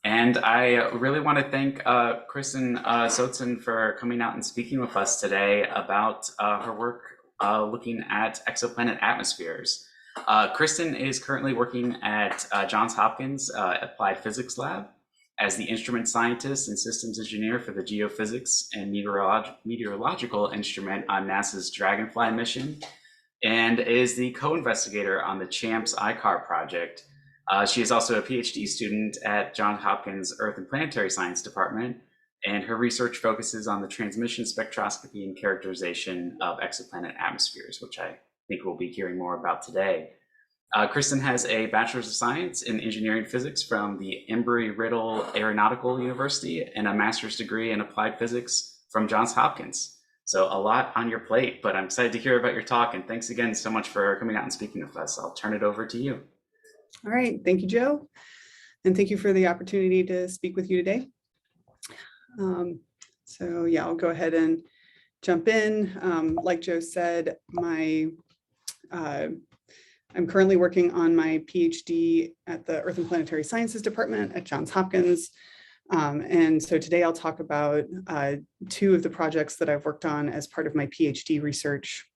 And I really want to thank Kristin Sotzen for coming out and speaking with us today about her work looking at exoplanet atmospheres. Kristin is currently working at Johns Hopkins Applied Physics Lab as the instrument scientist and systems engineer for the geophysics and meteorological instrument on NASA's Dragonfly mission, and is the co-investigator on the CHAMPS ICAR project. She is also a PhD student at Johns Hopkins Earth and Planetary Science Department, and her research focuses on the transmission spectroscopy and characterization of exoplanet atmospheres, which I think we'll be hearing more about today. Kristin has a Bachelor's of Science in Engineering Physics from the Embry-Riddle Aeronautical University and a Master's degree in Applied Physics from Johns Hopkins. So a lot on your plate, but I'm excited to hear about your talk, and thanks again so much for coming out and speaking with us. I'll turn it over to you. All right, thank you, Joe. And thank you for the opportunity to speak with you today. So yeah, I'll go ahead and jump in. Like Joe said, I'm currently working on my PhD at the Earth and Planetary Sciences Department at Johns Hopkins. And so today I'll talk about two of the projects that I've worked on as part of my PhD research.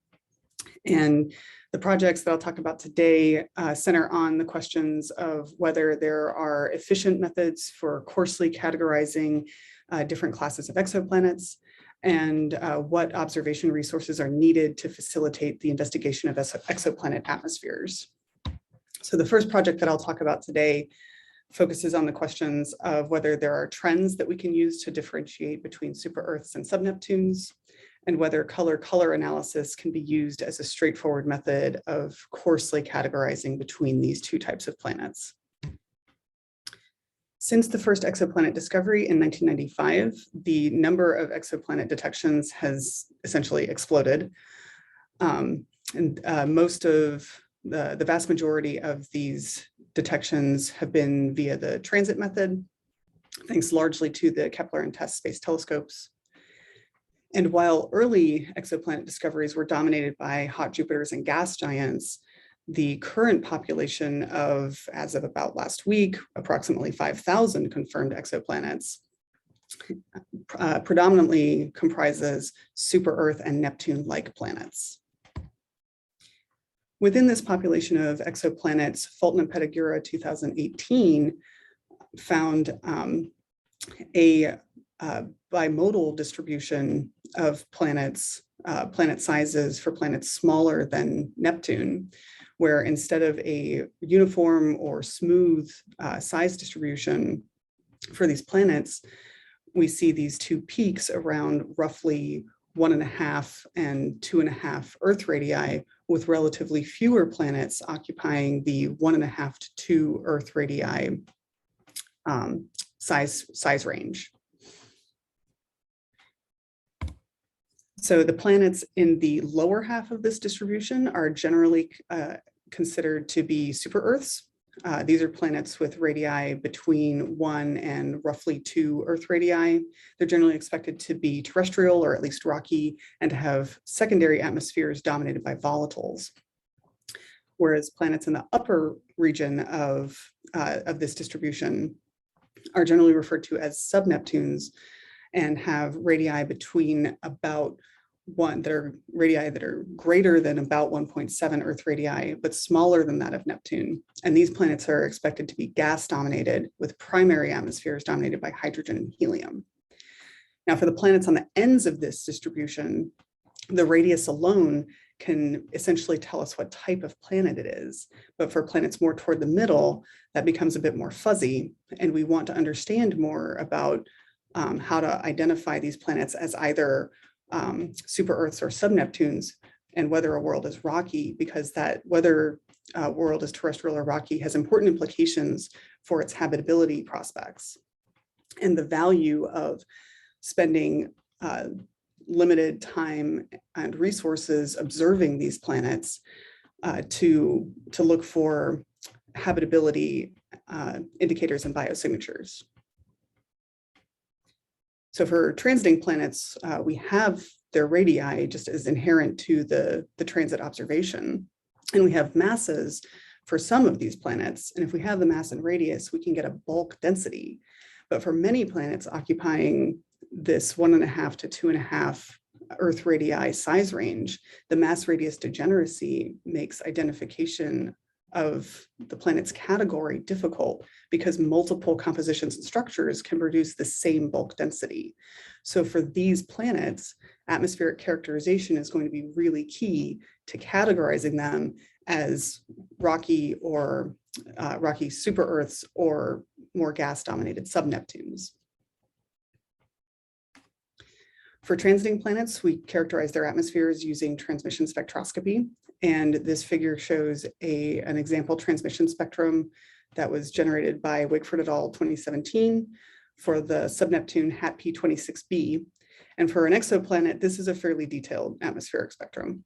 And the projects that I'll talk about today center on the questions of whether there are efficient methods for coarsely categorizing different classes of exoplanets, and what observation resources are needed to facilitate the investigation of exoplanet atmospheres. So the first project that I'll talk about today focuses on the questions of whether there are trends that we can use to differentiate between super-Earths and sub-Neptunes, and whether color analysis can be used as a straightforward method of coarsely categorizing between these two types of planets. Since the first exoplanet discovery in 1995, the number of exoplanet detections has essentially exploded. Most of the vast majority of these detections have been via the transit method, thanks largely to the Kepler and TESS space telescopes. And while early exoplanet discoveries were dominated by hot Jupiters and gas giants, the current population of, as of about last week, approximately 5,000 confirmed exoplanets, predominantly comprises super-Earth and Neptune-like planets. Within this population of exoplanets, Fulton and Pettigura 2018 found a bimodal distribution of planets, planet sizes for planets smaller than Neptune, where instead of a uniform or smooth size distribution for these planets, we see these two peaks around roughly 1.5 and 2.5 Earth radii, with relatively fewer planets occupying the 1.5 to 2 Earth radii size range. So the planets in the lower half of this distribution are generally considered to be super-Earths. These are planets with radii between 1 and roughly 2 Earth radii. They're generally expected to be terrestrial or at least rocky and to have secondary atmospheres dominated by volatiles. Whereas planets in the upper region of this distribution are generally referred to as sub-Neptunes and have radii between about radii that are greater than about 1.7 Earth radii, but smaller than that of Neptune. And these planets are expected to be gas dominated, with primary atmospheres dominated by hydrogen and helium. Now, for the planets on the ends of this distribution, the radius alone can essentially tell us what type of planet it is. But for planets more toward the middle, that becomes a bit more fuzzy, and we want to understand more about how to identify these planets as either super-Earths or sub-Neptunes, and whether a world is rocky, because that whether a world is terrestrial or rocky has important implications for its habitability prospects and the value of spending limited time and resources observing these planets to look for habitability indicators and biosignatures. So for transiting planets, we have their radii just as inherent to the transit observation. And we have masses for some of these planets. And if we have the mass and radius, we can get a bulk density. But for many planets occupying this 1.5 to 2.5 Earth radii size range, the mass radius degeneracy makes identification of the planet's category difficult because multiple compositions and structures can produce the same bulk density. So for these planets, atmospheric characterization is going to be really key to categorizing them as rocky or rocky super Earths or more gas-dominated sub-Neptunes. For transiting planets, we characterize their atmospheres using transmission spectroscopy. And this figure shows an example transmission spectrum that was generated by Wakeford et al. 2017 for the sub-Neptune HAT P26b. And for an exoplanet, this is a fairly detailed atmospheric spectrum.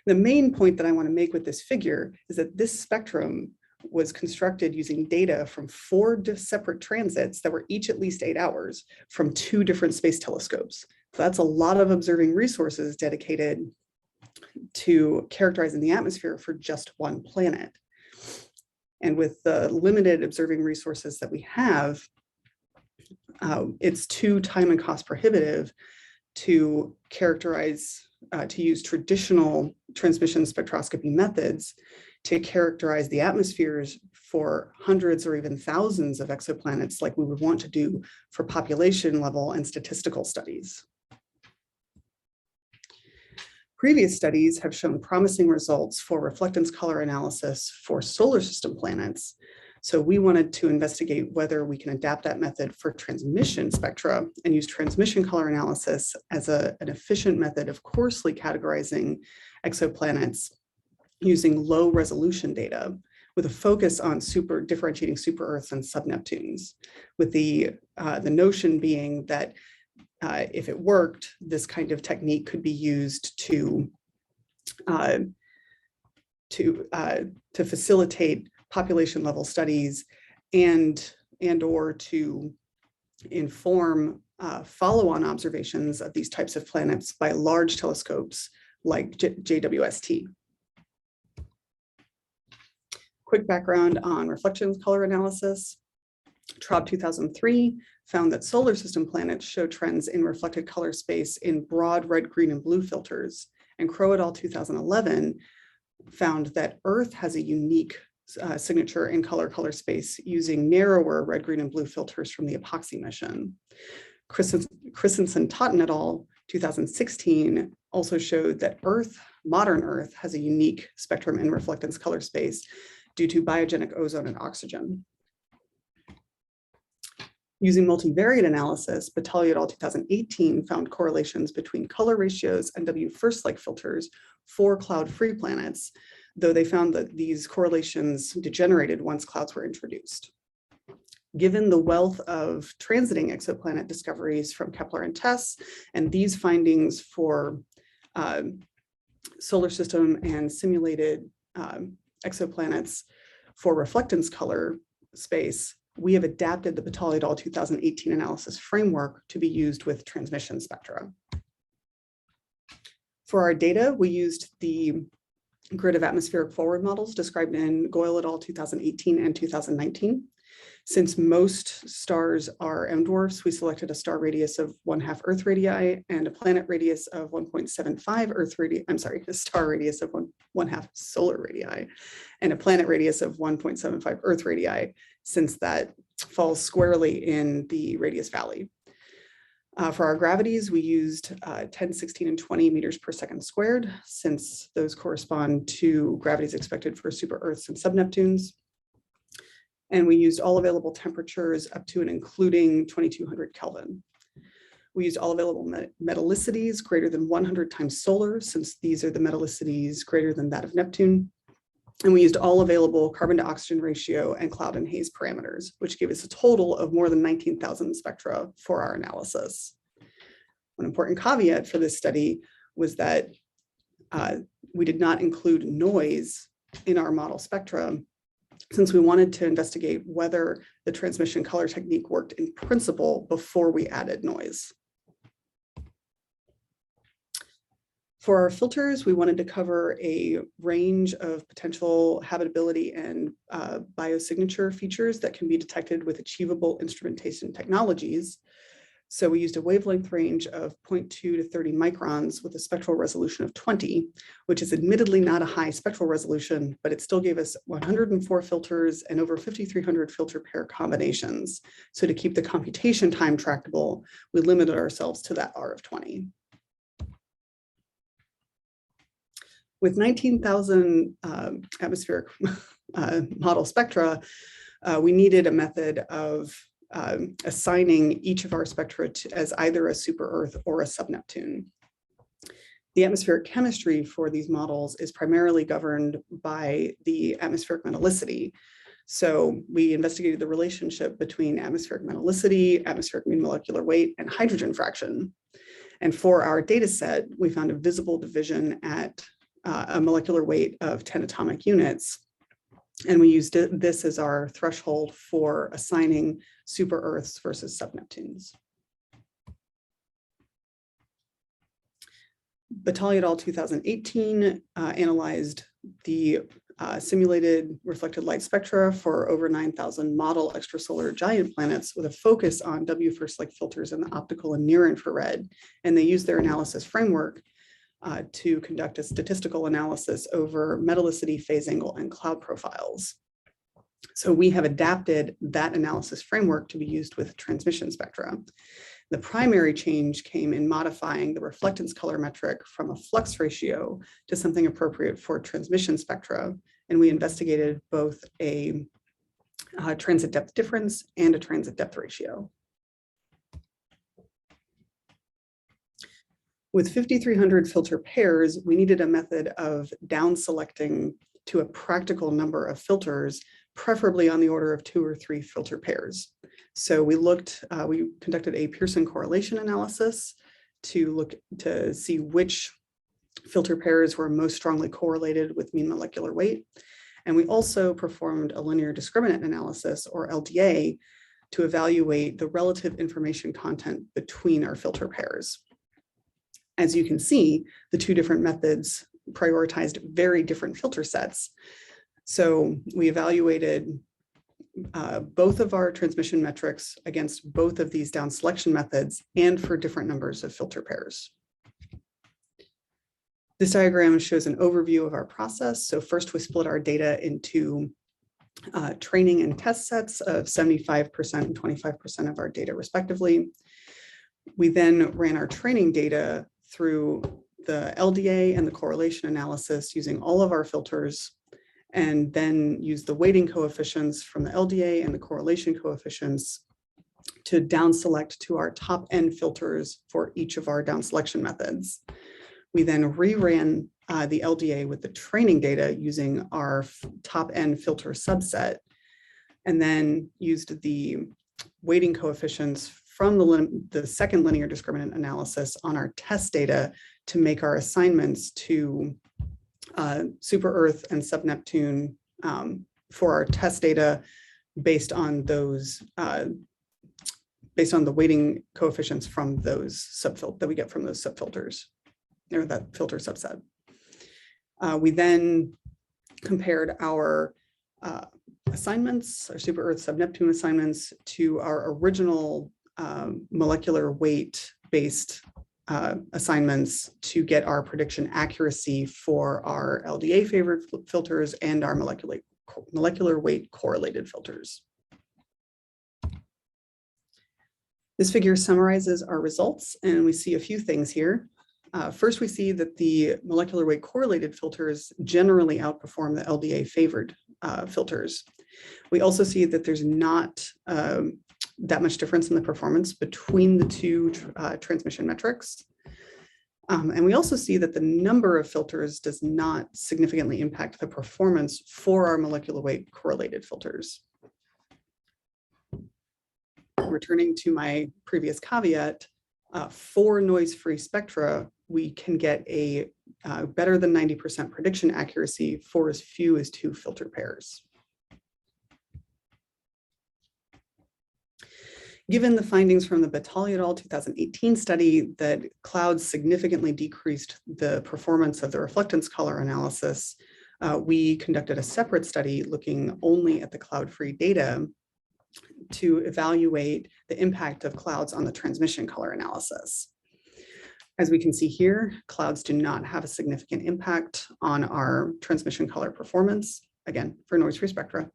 The main point that I want to make with this figure is that this spectrum was constructed using data from 4 separate transits that were each at least 8 hours from 2 different space telescopes. So that's a lot of observing resources dedicated to characterizing the atmosphere for just one planet. And with the limited observing resources that we have, it's too time and cost prohibitive to characterize, to use traditional transmission spectroscopy methods to characterize the atmospheres for hundreds or even thousands of exoplanets like we would want to do for population level and statistical studies. Previous studies have shown promising results for reflectance color analysis for solar system planets. So we wanted to investigate whether we can adapt that method for transmission spectra and use transmission color analysis as an efficient method of coarsely categorizing exoplanets using low resolution data with a focus on differentiating super Earths and sub-Neptunes, with the notion being that if it worked, this kind of technique could be used to facilitate population level studies and or to inform follow-on observations of these types of planets by large telescopes like JWST. Quick background on reflection color analysis. TROB 2003 found that solar system planets show trends in reflected color space in broad red, green, and blue filters. And Crow et al. 2011 found that Earth has a unique signature in color space using narrower red, green, and blue filters from the epoxy mission. Christensen-Totten et al. 2016 also showed that modern Earth has a unique spectrum in reflectance color space due to biogenic ozone and oxygen. Using multivariate analysis, Battaglia et al. 2018 found correlations between color ratios and W-first-like filters for cloud-free planets, though they found that these correlations degenerated once clouds were introduced. Given the wealth of transiting exoplanet discoveries from Kepler and TESS, and these findings for solar system and simulated exoplanets for reflectance color space, we have adapted the Battaglia et al. 2018 analysis framework to be used with transmission spectra. For our data, we used the grid of atmospheric forward models described in Goyle et al. 2018 and 2019. Since most stars are M dwarfs, we selected a star radius of 1/2 Earth radii and a planet radius of 1.75 Earth radii. I'm sorry, a star radius of 1/2 solar radii and a planet radius of 1.75 Earth radii, since that falls squarely in the radius valley. For our gravities, we used 10, 16, and 20 meters per second squared, since those correspond to gravities expected for super Earths and sub-Neptunes. And we used all available temperatures up to and including 2200 Kelvin. We used all available metallicities greater than 100 times solar, since these are the metallicities greater than that of Neptune. And we used all available carbon to oxygen ratio and cloud and haze parameters, which gave us a total of more than 19,000 spectra for our analysis. One important caveat for this study was that we did not include noise in our model spectra, since we wanted to investigate whether the transmission color technique worked in principle before we added noise. For our filters, we wanted to cover a range of potential habitability and biosignature features that can be detected with achievable instrumentation technologies. So we used a wavelength range of 0.2 to 30 microns with a spectral resolution of 20, which is admittedly not a high spectral resolution, but it still gave us 104 filters and over 5,300 filter pair combinations. So to keep the computation time tractable, we limited ourselves to that R of 20. With 19,000 atmospheric model spectra, we needed a method of assigning each of our spectra as either a super Earth or a sub-Neptune. The atmospheric chemistry for these models is primarily governed by the atmospheric metallicity. So we investigated the relationship between atmospheric metallicity, atmospheric mean molecular weight, and hydrogen fraction. And for our data set, we found a visible division at a molecular weight of 10 atomic units. And we used this as our threshold for assigning super Earths versus sub-Neptunes. Batali et al. 2018 analyzed the simulated reflected light spectra for over 9,000 model extrasolar giant planets with a focus on W first-like filters in the optical and near infrared. And they used their analysis framework to conduct a statistical analysis over metallicity, phase angle, and cloud profiles. So we have adapted that analysis framework to be used with transmission spectra. The primary change came in modifying the reflectance color metric from a flux ratio to something appropriate for transmission spectra. And we investigated both a transit depth difference and a transit depth ratio. With 5,300 filter pairs, we needed a method of down selecting to a practical number of filters, preferably on the order of 2 or 3 filter pairs. So we conducted a Pearson correlation analysis to see which filter pairs were most strongly correlated with mean molecular weight. And we also performed a linear discriminant analysis, or LDA, to evaluate the relative information content between our filter pairs. As you can see, the 2 different methods prioritized very different filter sets. So we evaluated both of our transmission metrics against both of these down selection methods and for different numbers of filter pairs. This diagram shows an overview of our process. So first we split our data into training and test sets of 75% and 25% of our data respectively. We then ran our training data through the LDA and the correlation analysis using all of our filters, and then use the weighting coefficients from the LDA and the correlation coefficients to down select to our top N filters for each of our down selection methods. We then reran the LDA with the training data using our top N filter subset, and then used the weighting coefficients from the second linear discriminant analysis on our test data to make our assignments to super Earth and sub-Neptune for our test data based on those, based on the weighting coefficients from those that we get from those subfilters, or that filter subset. We then compared our assignments, our super Earth sub-Neptune assignments, to our original molecular weight based assignments to get our prediction accuracy for our LDA favored filters and our molecular weight correlated filters. This figure summarizes our results, and we see a few things here. First, we see that the molecular weight correlated filters generally outperform the LDA favored filters. We also see that there's not that much difference in the performance between the 2 transmission metrics. And we also see that the number of filters does not significantly impact the performance for our molecular weight correlated filters. Returning to my previous caveat, for noise-free spectra, we can get a better than 90% prediction accuracy for as few as 2 filter pairs. Given the findings from the Batali et al. 2018 study that clouds significantly decreased the performance of the reflectance color analysis, we conducted a separate study looking only at the cloud-free data to evaluate the impact of clouds on the transmission color analysis. As we can see here, clouds do not have a significant impact on our transmission color performance, again, for noise-free spectra.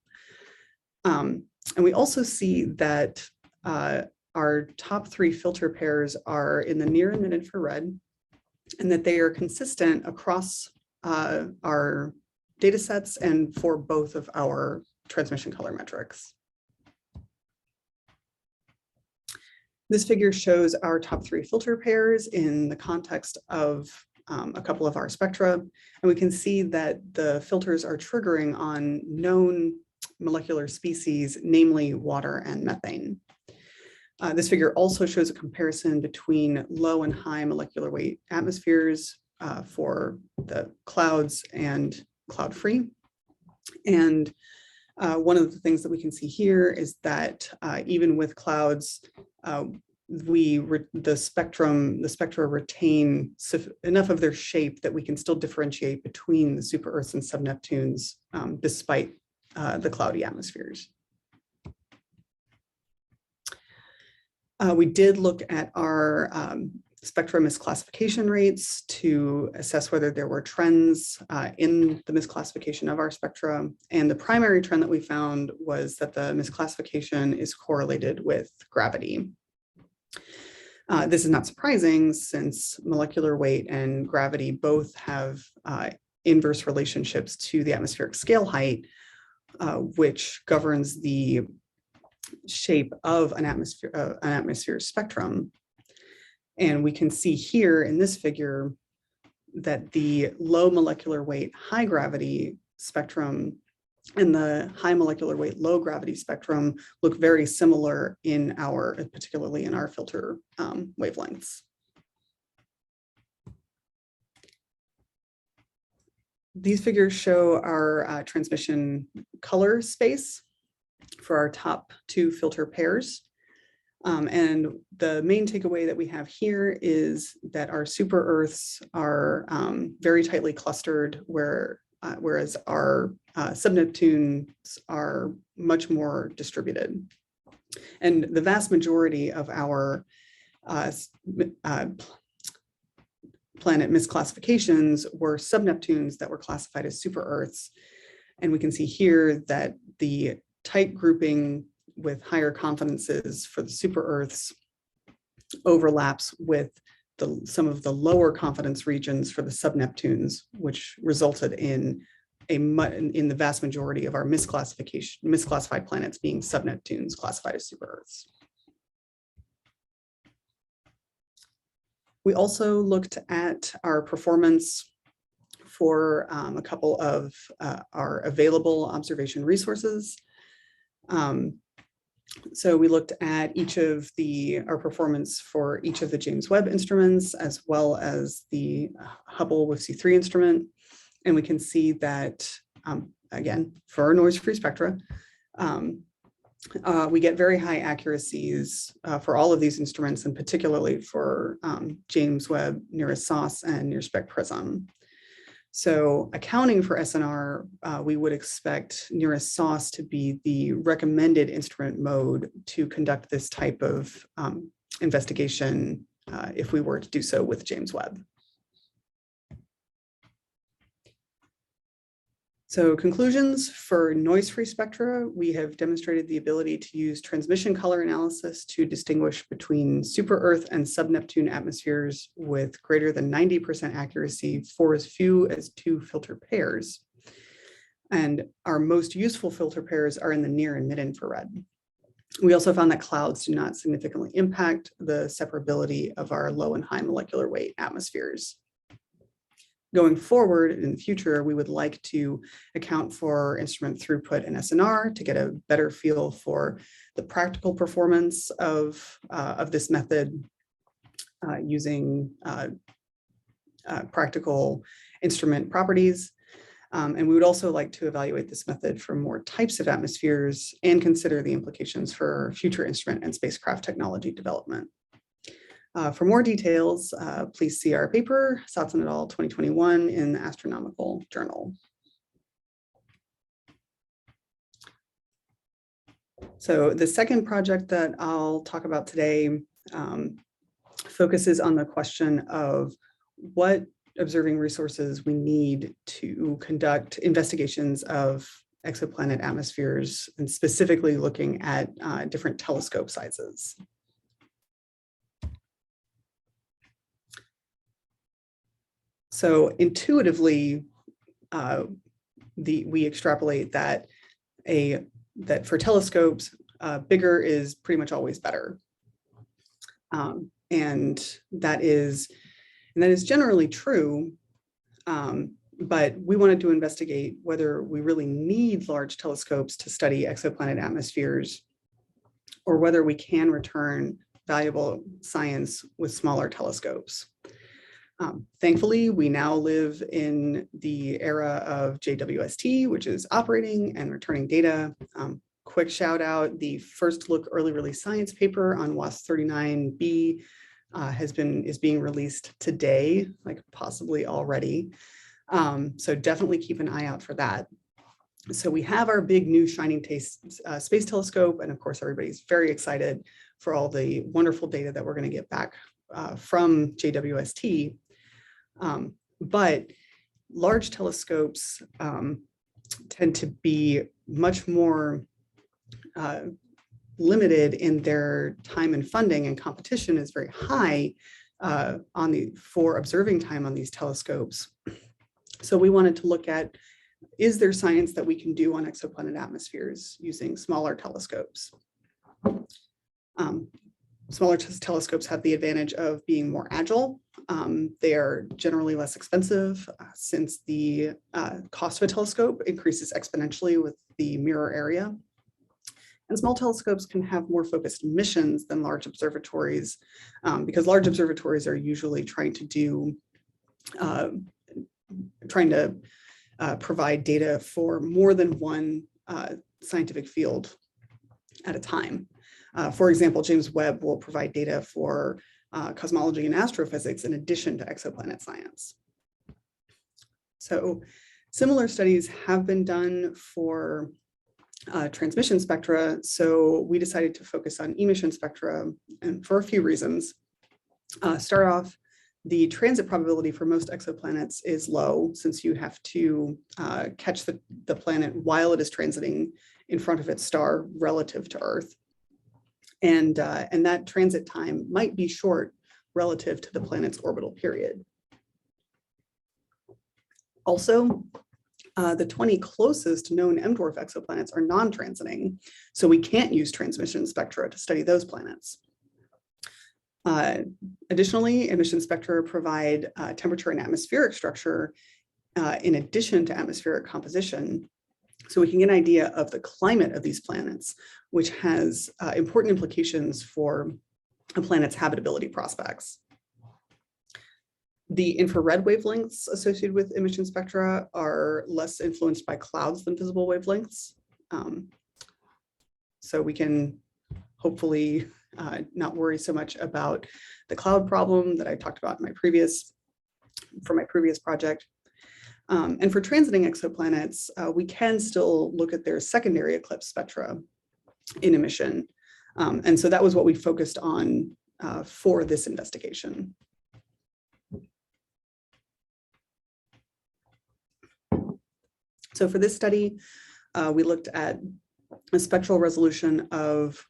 And we also see that our top 3 filter pairs are in the near and mid-infrared, and that they are consistent across our data sets and for both of our transmission color metrics. This figure shows our top 3 filter pairs in the context of a couple of our spectra, and we can see that the filters are triggering on known molecular species, namely water and methane. This figure also shows a comparison between low and high molecular weight atmospheres for the clouds and cloud-free. And one of the things that we can see here is that even with clouds, the spectra retain enough of their shape that we can still differentiate between the super Earths and sub-Neptunes despite the cloudy atmospheres. We did look at our spectra misclassification rates to assess whether there were trends in the misclassification of our spectra. And the primary trend that we found was that the misclassification is correlated with gravity. This is not surprising since molecular weight and gravity both have inverse relationships to the atmospheric scale height, which governs the shape of an atmosphere spectrum. And we can see here in this figure that the low molecular weight, high gravity spectrum and the high molecular weight, low gravity spectrum look very similar particularly in our filter wavelengths. These figures show our transmission color space for our top 2 filter pairs. And the main takeaway that we have here is that our super Earths are very tightly clustered, whereas our sub-Neptunes are much more distributed. And the vast majority of our planet misclassifications were sub-Neptunes that were classified as super Earths. And we can see here that the tight grouping with higher confidences for the super Earths overlaps with some of the lower confidence regions for the sub-Neptunes, which resulted in the vast majority of our misclassified planets being sub-Neptunes classified as super Earths. We also looked at our performance for a couple of our available observation resources. So we looked at our performance for each of the James Webb instruments, as well as the Hubble WFC3 instrument. And we can see that, again, for our noise-free spectra, we get very high accuracies for all of these instruments, and particularly for James Webb, NIRISS-SOS, and NIRSpec Prism. So accounting for SNR, we would expect NIRISS-SOS to be the recommended instrument mode to conduct this type of investigation if we were to do so with James Webb. So conclusions for noise-free spectra, we have demonstrated the ability to use transmission color analysis to distinguish between super Earth and sub-Neptune atmospheres with greater than 90% accuracy for as few as 2 filter pairs. And our most useful filter pairs are in the near and mid-infrared. We also found that clouds do not significantly impact the separability of our low and high molecular weight atmospheres. Going forward in the future, we would like to account for instrument throughput and SNR to get a better feel for the practical performance of this method using practical instrument properties. And we would also like to evaluate this method for more types of atmospheres and consider the implications for future instrument and spacecraft technology development. For more details, please see our paper, Sotzen et al. 2021 in the Astronomical Journal. So the second project that I'll talk about today focuses on the question of what observing resources we need to conduct investigations of exoplanet atmospheres, and specifically looking at different telescope sizes. So intuitively, we extrapolate that for telescopes, bigger is pretty much always better, and that is generally true. But we wanted to investigate whether we really need large telescopes to study exoplanet atmospheres, or whether we can return valuable science with smaller telescopes. Thankfully, we now live in the era of JWST, which is operating and returning data. Quick shout out, the first look early release science paper on WASP 39b is being released today, like possibly already. So definitely keep an eye out for that. So we have our big new shining space telescope, and of course everybody's very excited for all the wonderful data that we're going to get back from JWST. But large telescopes tend to be much more limited in their time and funding, and competition is very high for observing time on these telescopes. So we wanted to look at, is there science that we can do on exoplanet atmospheres using smaller telescopes? Smaller telescopes have the advantage of being more agile. They are generally less expensive since the cost of a telescope increases exponentially with the mirror area. And small telescopes can have more focused missions than large observatories, because large observatories are usually trying to provide data for more than one scientific field at a time. For example, James Webb will provide data for cosmology and astrophysics in addition to exoplanet science. So similar studies have been done for transmission spectra. So we decided to focus on emission spectra, and for a few reasons. Start off, the transit probability for most exoplanets is low, since you have to catch the planet while it is transiting in front of its star relative to Earth. And that transit time might be short relative to the planet's orbital period. Also, the 20 closest known M-dwarf exoplanets are non-transiting, so we can't use transmission spectra to study those planets. Additionally, emission spectra provide temperature and atmospheric structure in addition to atmospheric composition, so we can get an idea of the climate of these planets, which has important implications for a planet's habitability prospects. The infrared wavelengths associated with emission spectra are less influenced by clouds than visible wavelengths. So we can hopefully not worry so much about the cloud problem that I talked about in my previous project. And for transiting exoplanets, we can still look at their secondary eclipse spectra in emission. And so that was what we focused on for this investigation. So for this study, we looked at a spectral resolutions of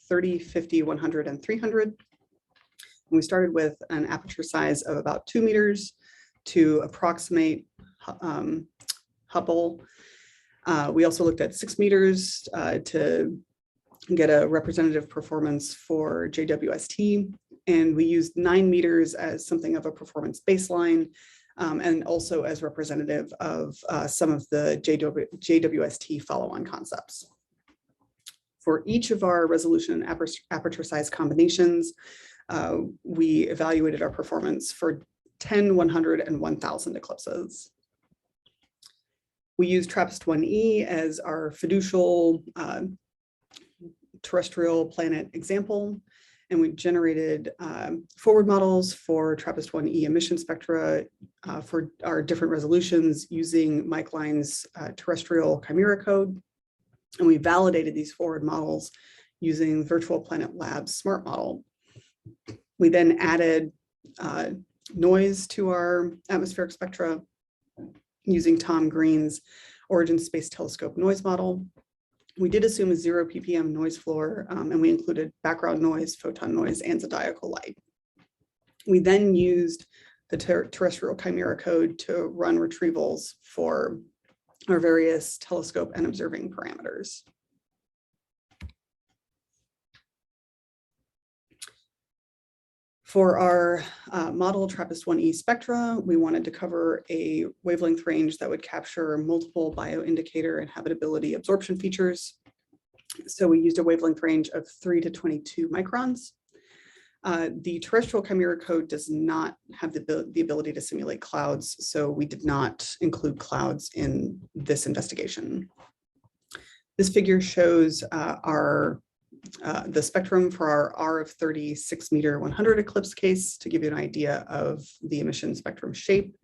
30, 50, 100, and 300. And we started with an aperture size of about 2 meters to approximate Hubble. We also looked at 6 meters to get a representative performance for JWST. And we used 9 meters as something of a performance baseline, and also as representative of some of the JWST follow-on concepts. For each of our resolution and aperture size combinations, we evaluated our performance for 10, 100, and 1,000 eclipses. We use TRAPPIST-1e as our fiducial terrestrial planet example, and we generated forward models for TRAPPIST-1e emission spectra for our different resolutions using Mike Line's terrestrial chimera code. And we validated these forward models using Virtual Planet Labs smart model. We then added noise to our atmospheric spectra using Tom Green's Origin Space Telescope noise model. We did assume a 0 ppm noise floor, and we included background noise, photon noise, and zodiacal light. We then used the terrestrial chimera code to run retrievals for our various telescope and observing parameters. For our model TRAPPIST-1e spectra, we wanted to cover a wavelength range that would capture multiple bioindicator and habitability absorption features. So we used a wavelength range of 3 to 22 microns. The terrestrial chimera code does not have the ability to simulate clouds, so we did not include clouds in this investigation. This figure shows the spectrum for our R of 30 6-meter 100 eclipse case to give you an idea of the emission spectrum shape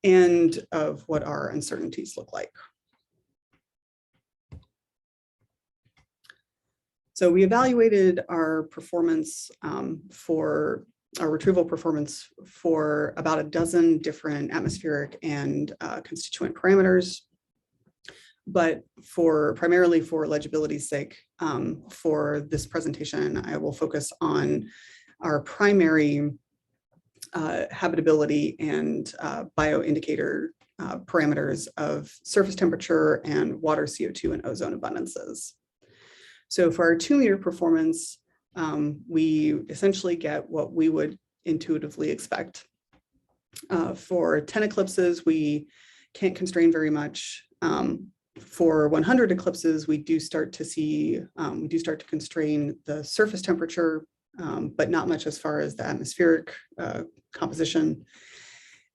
and of what our uncertainties look like. So we evaluated our performance for our retrieval performance for about a dozen different atmospheric and constituent parameters. But primarily for legibility's sake, for this presentation, I will focus on our primary habitability and bioindicator parameters of surface temperature and water, CO2, and ozone abundances. So for our 2-meter performance, we essentially get what we would intuitively expect. For 10 eclipses, we can't constrain very much. For 100 eclipses, we do start to constrain the surface temperature, but not much as far as the atmospheric composition.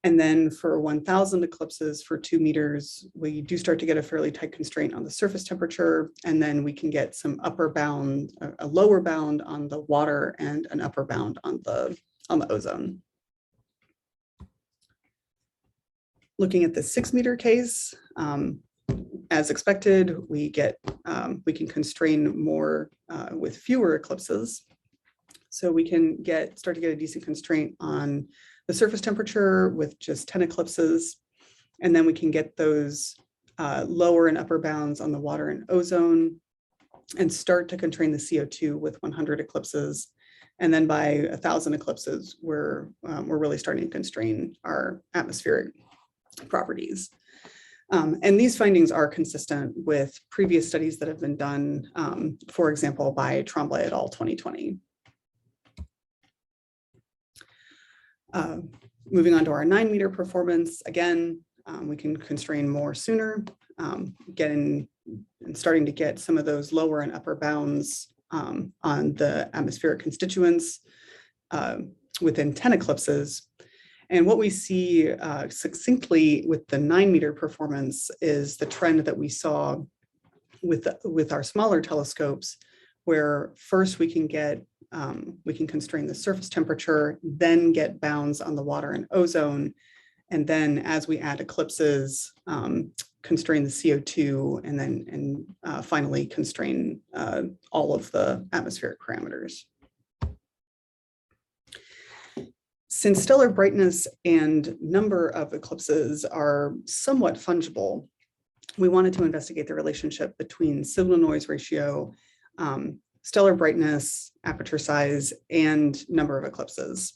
And then for 1,000 eclipses for 2 meters, we do start to get a fairly tight constraint on the surface temperature, and then we can get some upper bound, a lower bound on the water, and an upper bound on the ozone. Looking at the 6-meter case, as expected, we can constrain more with fewer eclipses. So we can start to get a decent constraint on the surface temperature with just 10 eclipses. And then we can get those lower and upper bounds on the water and ozone and start to constrain the CO2 with 100 eclipses. And then by 1,000 eclipses, we're really starting to constrain our atmospheric properties. And these findings are consistent with previous studies that have been done, for example, by Tremblay et al. 2020. Moving on to our 9-meter performance, again, we can constrain more sooner, starting to get some of those lower and upper bounds on the atmospheric constituents within 10 eclipses. And what we see succinctly with the 9-meter performance is the trend that we saw with our smaller telescopes, where first we can constrain the surface temperature, then get bounds on the water and ozone, and then as we add eclipses, constrain the CO2, and then finally constrain all of the atmospheric parameters. Since stellar brightness and number of eclipses are somewhat fungible, we wanted to investigate the relationship between signal noise ratio, stellar brightness, aperture size, and number of eclipses.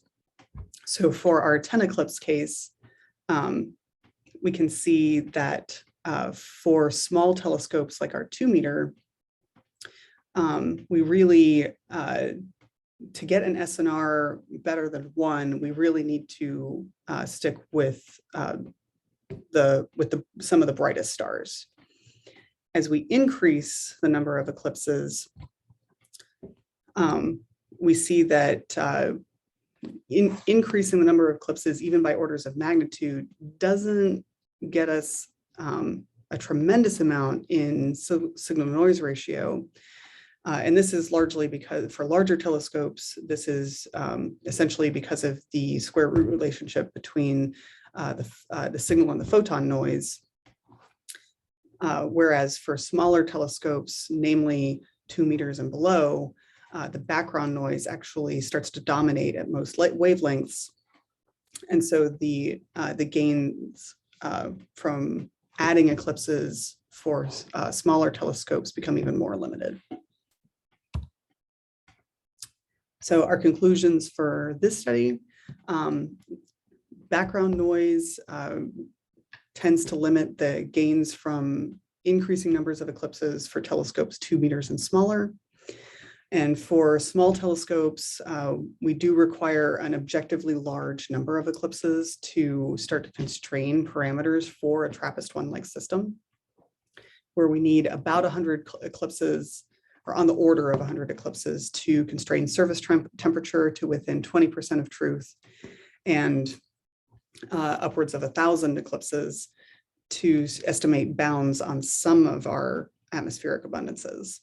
So for our 10 eclipse case, we can see that for small telescopes like our 2-meter, we really, to get an SNR better than 1, we really need to stick with some of the brightest stars. As we increase the number of eclipses, we see that increasing the number of eclipses, even by orders of magnitude, doesn't get us a tremendous amount in signal noise ratio. And this is largely because for larger telescopes, this is essentially because of the square root relationship between the signal and the photon noise. Whereas for smaller telescopes, namely 2 meters and below, the background noise actually starts to dominate at most wavelengths. And so the gains from adding eclipses for smaller telescopes become even more limited. So our conclusions for this study, background noise tends to limit the gains from increasing numbers of eclipses for telescopes 2 meters and smaller. And for small telescopes, we do require an objectively large number of eclipses to start to constrain parameters for a TRAPPIST-1-like system, where we need about 100 eclipses, or on the order of 100 eclipses, to constrain surface temperature to within 20% of truth, and upwards of 1,000 eclipses to estimate bounds on some of our atmospheric abundances.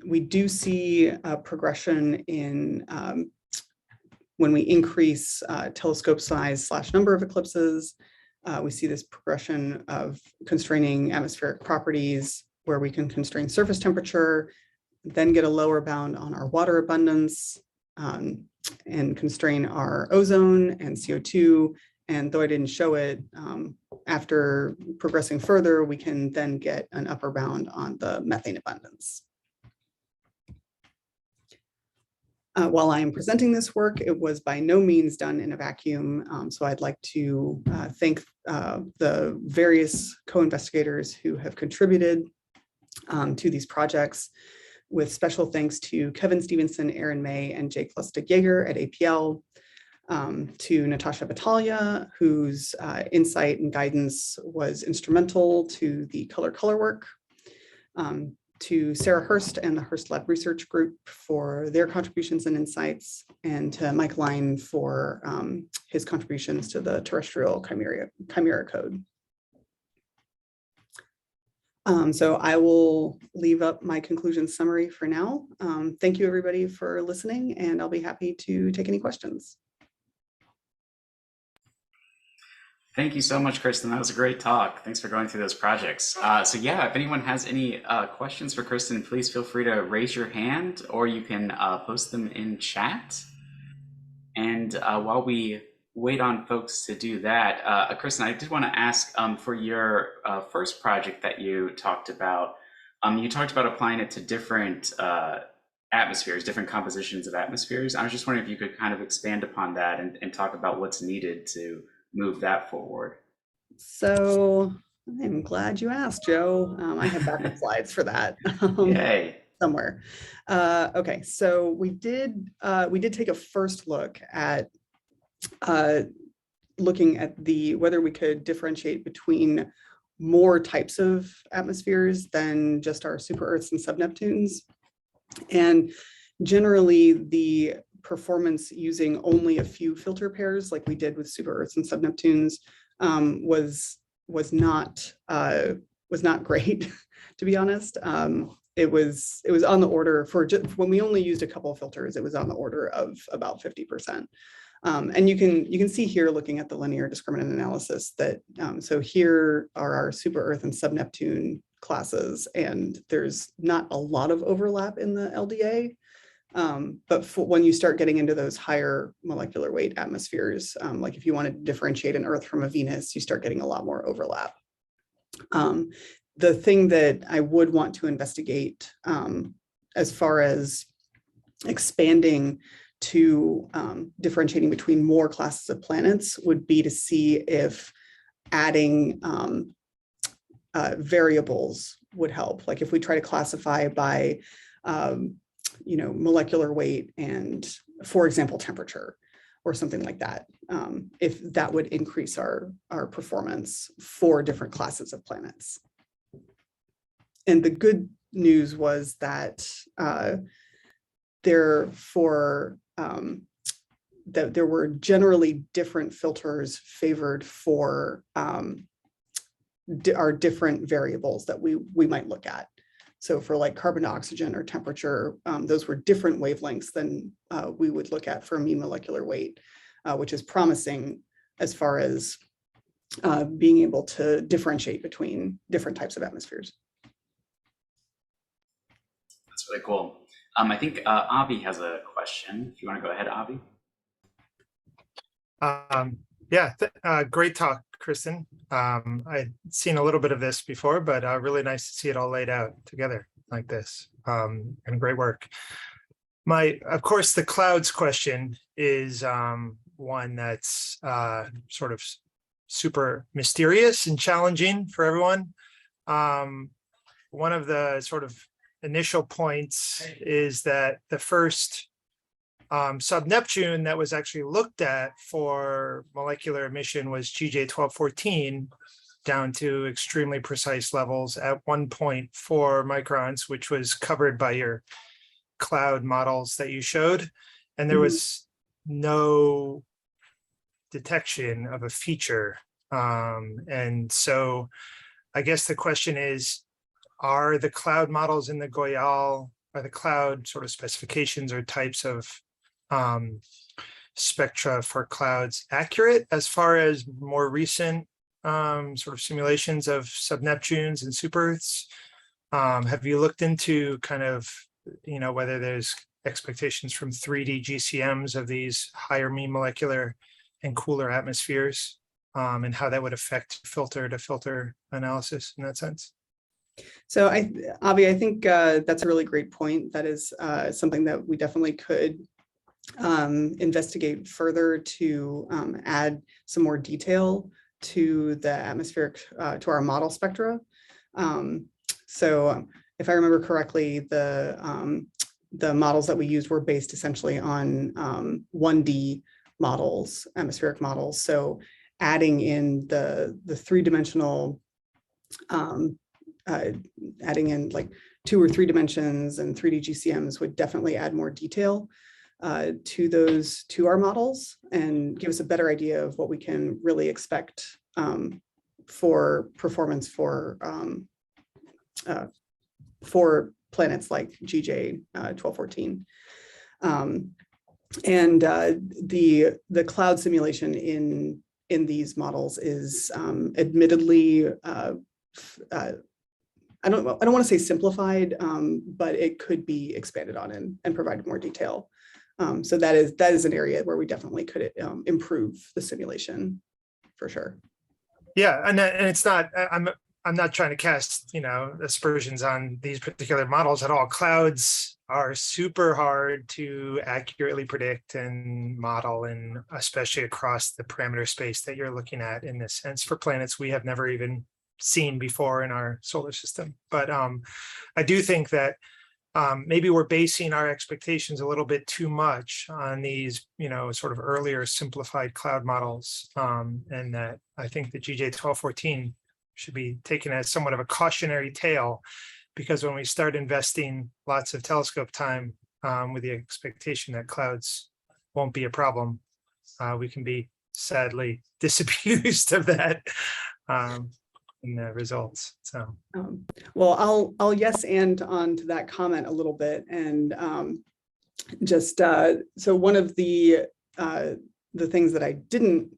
We do see a progression in when we increase telescope size / number of eclipses. We see this progression of constraining atmospheric properties, where we can constrain surface temperature, then get a lower bound on our water abundance, and constrain our ozone and CO2. And though I didn't show it, after progressing further, we can then get an upper bound on the methane abundance. While I am presenting this work, it was by no means done in a vacuum. So I'd like to thank the various co-investigators who have contributed to these projects, with special thanks to Kevin Stevenson, Aaron May, and Jake Lustig-Jaeger at APL, to Natasha Batalha, whose insight and guidance was instrumental to the color work, to Sarah Hurst and the Hurst Lab Research Group for their contributions and insights, and to Mike Line for his contributions to the terrestrial chimera code. So I will leave up my conclusion summary for now. Thank you, everybody, for listening, and I'll be happy to take any questions. Thank you so much, Kristin. That was a great talk. Thanks for going through those projects. So yeah, if anyone has any questions for Kristin, please feel free to raise your hand, or you can post them in chat. And while we wait on folks to do that, Kristin, I did want to ask for your first project that you talked about applying it to different atmospheres, different compositions of atmospheres. I was just wondering if you could kind of expand upon that and talk about what's needed to move that forward. So I'm glad you asked, Joe. I have backup slides for that. Yay. Somewhere. Okay, so we did take a first look at looking at whether we could differentiate between more types of atmospheres than just our super Earths and sub-Neptunes. And generally, the performance using only a few filter pairs, like we did with super Earths and sub-Neptunes, was not great, to be honest. It was on the order when we only used a couple of filters, it was on the order of about 50%. And you can see here, looking at the linear discriminant analysis, that so here are our super Earth and sub-Neptune classes, and there's not a lot of overlap in the LDA. But when you start getting into those higher molecular weight atmospheres, like if you want to differentiate an Earth from a Venus, you start getting a lot more overlap. The thing that I would want to investigate as far as expanding to differentiating between more classes of planets would be to see if adding variables would help. Like if we try to classify by molecular weight and, for example, temperature or something like that, if that would increase our performance for different classes of planets. And the good news was that there were generally different filters favored for are different variables that we might look at. So for like carbon to oxygen or temperature, those were different wavelengths than we would look at for mean molecular weight, which is promising as far as being able to differentiate between different types of atmospheres. That's really cool. I think Avi has a question. If you want to go ahead, Avi. Great talk, Kristin. I'd seen a little bit of this before, but really nice to see it all laid out together like this. And great work. Of course, the clouds question is one that's sort of super mysterious and challenging for everyone. One of the sort of initial points is that the first sub-Neptune that was actually looked at for molecular emission was GJ 1214 down to extremely precise levels at 1.4 microns, which was covered by your cloud models that you showed. And there was no detection of a feature. And so I guess the question is, are the cloud models in the Goyal, are the cloud sort of specifications or types of spectra for clouds accurate as far as more recent sort of simulations of sub-Neptunes and super-Earths? Have you looked into kind of, whether there's expectations from 3D GCMs of these higher mean molecular and cooler atmospheres, and how that would affect filter to filter analysis in that sense? So Avi, I think that's a really great point. That is something that we definitely could investigate further to add some more detail to the atmospheric, to our model spectra. So if I remember correctly, the models that we used were based essentially on 1D models, atmospheric models. So adding in the three-dimensional, adding in like 2 or 3 dimensions and 3D GCMs would definitely add more detail to our models and give us a better idea of what we can really expect for performance for planets like GJ 1214. And the cloud simulation in these models is admittedly I don't want to say simplified, but it could be expanded on and provide more detail. So that is an area where we definitely could improve the simulation for sure. Yeah, and it's not. I'm not trying to cast aspersions on these particular models at all. Clouds are super hard to accurately predict and model, and especially across the parameter space that you're looking at in this sense for planets we have never even seen before in our solar system. But I do think that maybe we're basing our expectations a little bit too much on these, sort of earlier simplified cloud models, and that I think the GJ 1214 should be taken as somewhat of a cautionary tale, because when we start investing lots of telescope time with the expectation that clouds won't be a problem, we can be sadly disabused of that in the results. So, well, I'll yes and on to that comment a little bit, and so one of the things that I didn't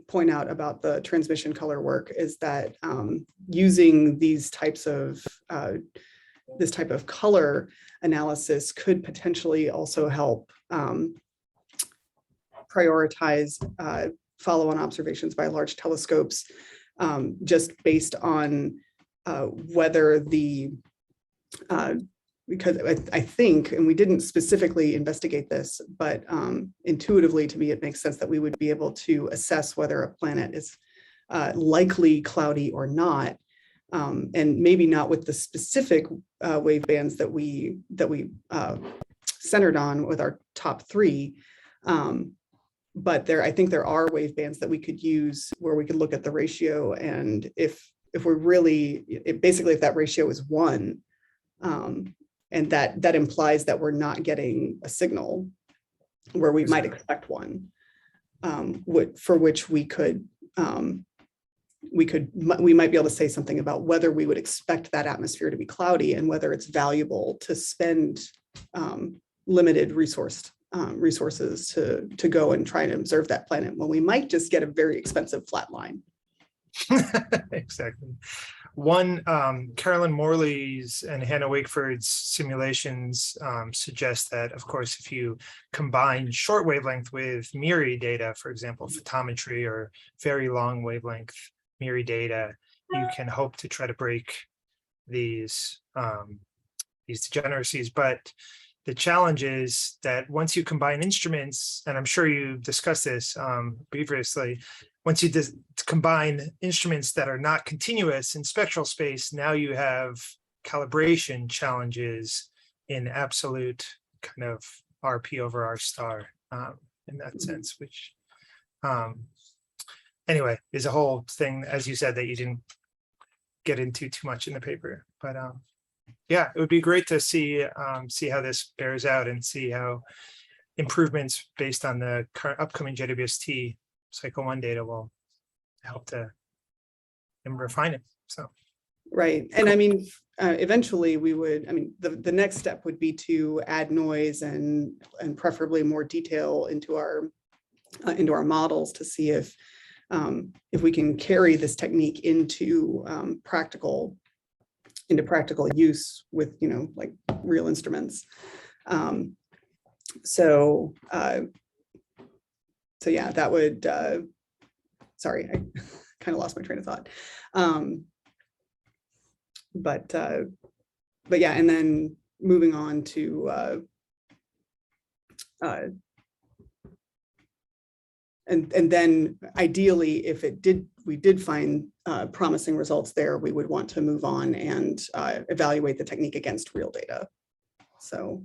point out about the transmission color work is that using this type of color analysis could potentially also help prioritize follow-on observations by large telescopes, just based on whether because I think, and we didn't specifically investigate this, but intuitively to me, it makes sense that we would be able to assess whether a planet is likely cloudy or not, and maybe not with the specific wave bands that we centered on with our top 3. But I think there are wave bands that we could use where we could look at the ratio, and if we're really, basically if that ratio is 1, and that implies that we're not getting a signal where we might expect one, for which we could we might be able to say something about whether we would expect that atmosphere to be cloudy and whether it's valuable to spend limited resources to go and try and observe that planet when we might just get a very expensive flat line. Exactly. One, Carolyn Morley's and Hannah Wakeford's simulations suggest that, of course, if you combine short wavelength with MIRI data, for example, photometry or very long wavelength MIRI data, you can hope to try to break these degeneracies. But the challenge is that once you combine instruments, and I'm sure you discussed this previously, once you combine instruments that are not continuous in spectral space, now you have calibration challenges in absolute kind of RP over R star in that sense, which anyway, is a whole thing, as you said, that you didn't get into too much in the paper. But yeah, it would be great to see how this bears out and see how improvements based on the current upcoming JWST cycle 1 data will help to refine it. So right. And I mean, eventually we would, I mean, the next step would be to add noise and preferably more detail into our models to see if we can carry this technique into practical use with, you know, like real instruments. So yeah, that would, sorry, I kind of lost my train of thought. But yeah, and then moving on to, and then ideally, if we did find promising results there, we would want to move on and evaluate the technique against real data. So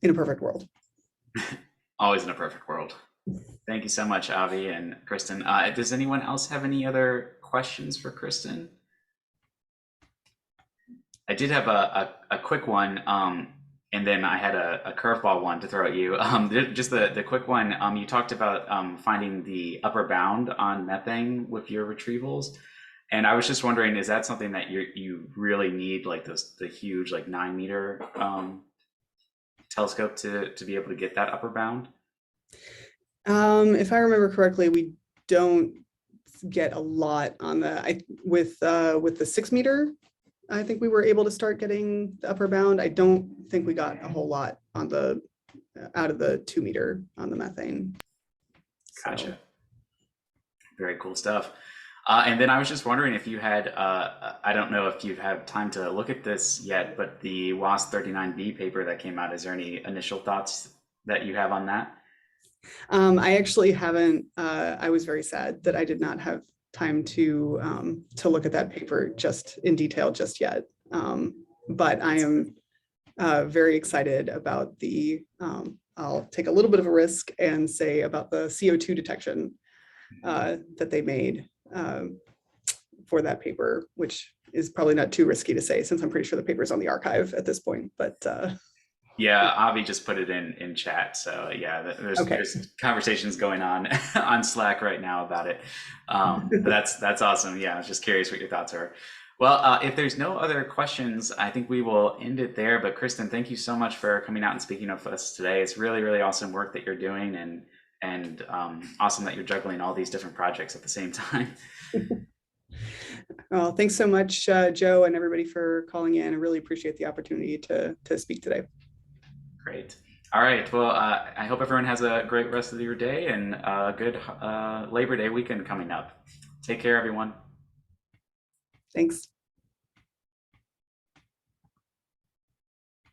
in a perfect world. Always in a perfect world. Thank you so much, Avi and Kristin. Does anyone else have any other questions for Kristin? I did have a quick one, and then I had a curveball one to throw at you. Just the quick one. You talked about finding the upper bound on methane with your retrievals, and I was just wondering, is that something that you really need, like the huge, like 9-meter telescope to be able to get that upper bound? If I remember correctly, we don't get a lot on with the 6-meter. I think we were able to start getting the upper bound. I don't think we got a whole lot on out of the 2-meter on the methane. Gotcha. So. Very cool stuff. And then I was just wondering if you had, I don't know if you've had time to look at this yet, but the WASP 39B paper that came out, is there any initial thoughts that you have on that? I actually haven't. I was very sad that I did not have time to look at that paper just in detail just yet. But I am very excited about I'll take a little bit of a risk and say about the CO2 detection that they made for that paper, which is probably not too risky to say since I'm pretty sure the paper is on the archive at this point. But yeah, Avi just put it in chat. So yeah, there's conversations going on on Slack right now about it. But that's awesome. Yeah, I was just curious what your thoughts are. Well, if there's no other questions, I think we will end it there. But Kristin, thank you so much for coming out and speaking with us today. It's really, really awesome work that you're doing, and awesome that you're juggling all these different projects at the same time. Well, thanks so much, Joe, and everybody for calling in. I really appreciate the opportunity to speak today. Great. All right. Well, I hope everyone has a great rest of your day and a good Labor Day weekend coming up. Take care, everyone. Thanks.